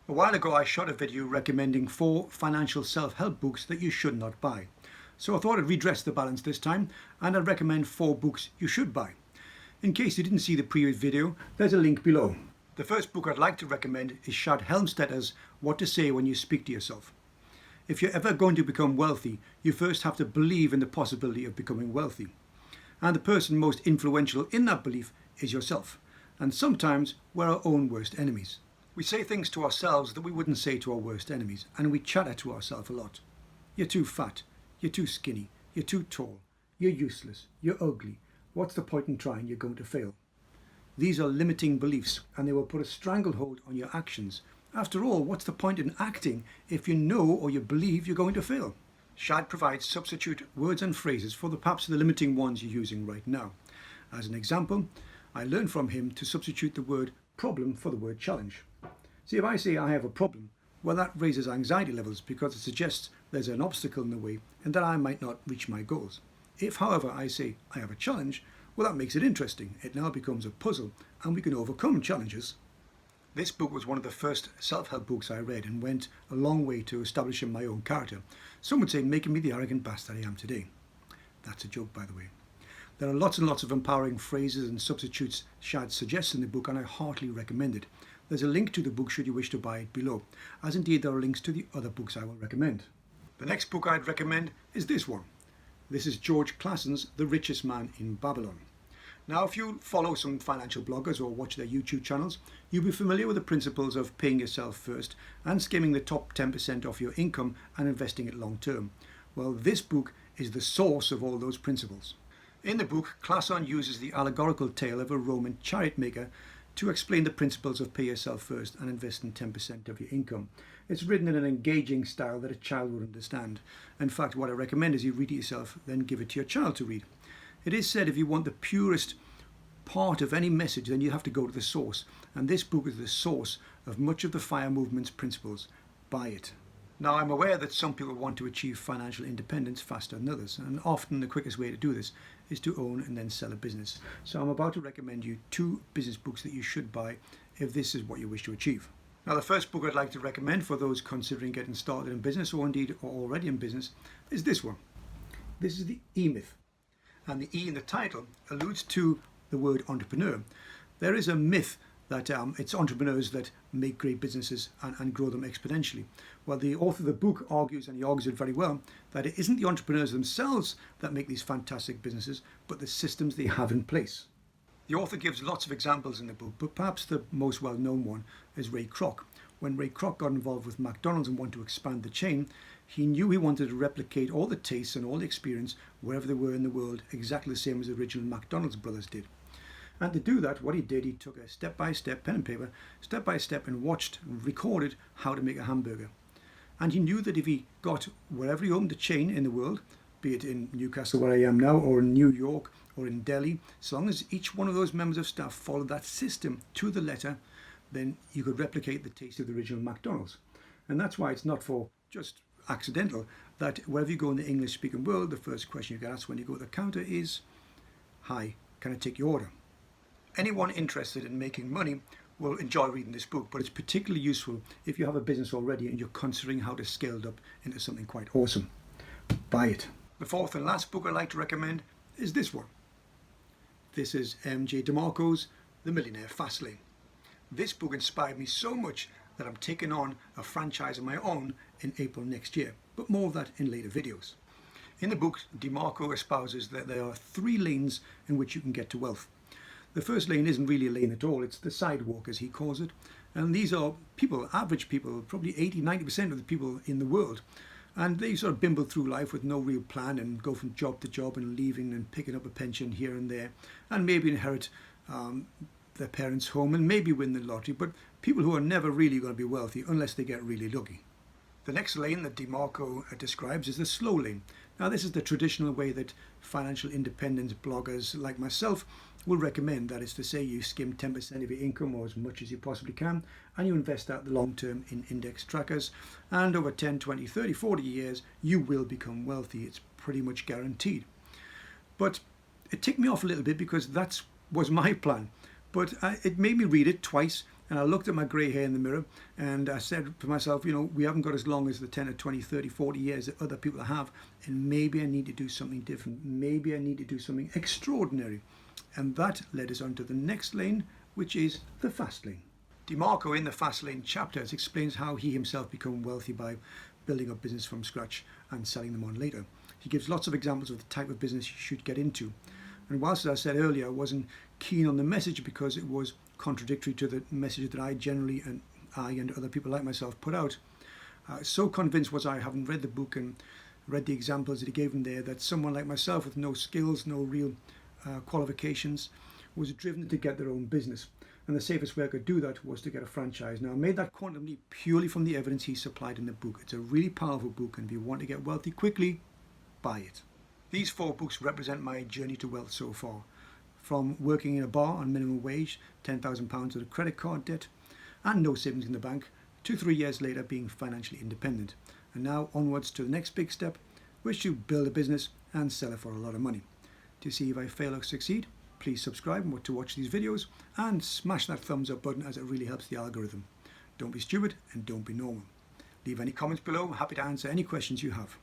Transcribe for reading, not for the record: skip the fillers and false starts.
A while ago I shot a video recommending 4 financial self-help books that you should not buy. So I thought I'd redress the balance this time and I'd recommend 4 books you should buy. In case you didn't see the previous video, there's a link below. The first book I'd like to recommend is Shad Helmstetter's What to Say When You Speak to Yourself. If you're ever going to become wealthy, you first have to believe in the possibility of becoming wealthy. And the person most influential in that belief is yourself. And sometimes we're our own worst enemies. We say things to ourselves that we wouldn't say to our worst enemies, and we chatter to ourselves a lot. You're too fat, you're too skinny, you're too tall, you're useless, you're ugly. What's the point in trying? You're going to fail. These are limiting beliefs, and they will put a stranglehold on your actions. After all, what's the point in acting if you know or you believe you're going to fail? Shad provides substitute words and phrases for perhaps the limiting ones you're using right now. As an example, I learned from him to substitute the word problem for the word challenge. See, if I say I have a problem, well, that raises anxiety levels because it suggests there's an obstacle in the way and that I might not reach my goals. If, however, I say I have a challenge, well, that makes it interesting. It now becomes a puzzle and we can overcome challenges. This book was one of the first self-help books I read and went a long way to establishing my own character. Some would say making me the arrogant bastard I am today. That's a joke, by the way. There are lots and lots of empowering phrases and substitutes Shad suggests in the book, and I heartily recommend it. There's a link to the book should you wish to buy it below, as indeed there are links to the other books I will recommend. The next book I'd recommend is this one. This is George Klassen's The Richest Man in Babylon. Now, if you follow some financial bloggers or watch their YouTube channels, you'll be familiar with the principles of paying yourself first and skimming the top 10% of your income and investing it long term. Well, this book is the source of all those principles. In the book, Klassen uses the allegorical tale of a Roman chariot maker to explain the principles of pay yourself first and invest in 10% of your income. It's written in an engaging style that a child would understand. In fact, what I recommend is you read it yourself, then give it to your child to read. It is said if you want the purest part of any message, then you have to go to the source. And this book is the source of much of the FIRE movement's principles. Buy it. Now, I'm aware that some people want to achieve financial independence faster than others, and often the quickest way to do this is to own and then sell a business. So I'm about to recommend you 2 business books that you should buy if this is what you wish to achieve. Now, the first book I'd like to recommend for those considering getting started in business or indeed are already in business is this one. This is the Emyth, and the E in the title alludes to the word entrepreneur. There is a myth that it's entrepreneurs that make great businesses and grow them exponentially. Well, the author of the book argues, and he argues it very well, that it isn't the entrepreneurs themselves that make these fantastic businesses, but the systems they have in place. The author gives lots of examples in the book, but perhaps the most well-known one is Ray Kroc. When Ray Kroc got involved with McDonald's and wanted to expand the chain, he knew he wanted to replicate all the tastes and all the experience wherever they were in the world, exactly the same as the original McDonald's brothers did. And to do that, what he did, he took a step-by-step, pen and paper, step-by-step, and watched and recorded how to make a hamburger. And he knew that if he got wherever he owned a chain in the world, be it in Newcastle where I am now, or in New York, or in Delhi, as long as each one of those members of staff followed that system to the letter, then you could replicate the taste of the original McDonald's. And that's why it's not for just accidental that wherever you go in the English-speaking world, the first question you get asked when you go to the counter is, "Hi, can I take your order?" Anyone interested in making money will enjoy reading this book, but it's particularly useful if you have a business already and you're considering how to scale it up into something quite awesome. Buy it. The fourth and last book I'd like to recommend is this one. This is MJ DeMarco's The Millionaire Fastlane. This book inspired me so much that I'm taking on a franchise of my own in April next year, but more of that in later videos. In the book, DeMarco espouses that there are 3 lanes in which you can get to wealth. The first lane isn't really a lane at all, it's the sidewalk as he calls it. And these are people, average people, probably 80-90% of the people in the world. And they sort of bimble through life with no real plan and go from job to job and leaving and picking up a pension here and there. And maybe inherit their parents' home and maybe win the lottery. But people who are never really going to be wealthy unless they get really lucky. The next lane that DeMarco describes is the slow lane. Now, this is the traditional way that financial independence bloggers like myself will recommend. That is to say, you skim 10% of your income or as much as you possibly can, and you invest that the long term in index trackers. And over 10, 20, 30, 40 years, you will become wealthy. It's pretty much guaranteed. But it ticked me off a little bit because that was my plan. But it made me read it twice And I looked at my grey hair in the mirror and I said to myself, you know, we haven't got as long as the 10 or 20, 30, 40 years that other people have, and maybe I need to do something different. Maybe I need to do something extraordinary. And that led us on to the next lane, which is the fast lane. DeMarco in the fast lane chapters explains how he himself became wealthy by building a business from scratch and selling them on later. He gives lots of examples of the type of business you should get into. And whilst, as I said earlier, I wasn't keen on the message because it was contradictory to the message that I generally and other people like myself put out, so convinced was I, having read the book and read the examples that he gave in there, that someone like myself with no skills, no real qualifications, was driven to get their own business. And the safest way I could do that was to get a franchise. Now, I made that quantum leap purely from the evidence he supplied in the book. It's a really powerful book, and if you want to get wealthy quickly, buy it. These 4 books represent my journey to wealth so far. From working in a bar on minimum wage, £10,000 of credit card debt, and no savings in the bank, to 3 years later being financially independent. And now onwards to the next big step, which is to build a business and sell it for a lot of money. To see if I fail or succeed, please subscribe to watch these videos and smash that thumbs up button, as it really helps the algorithm. Don't be stupid and don't be normal. Leave any comments below. Happy to answer any questions you have.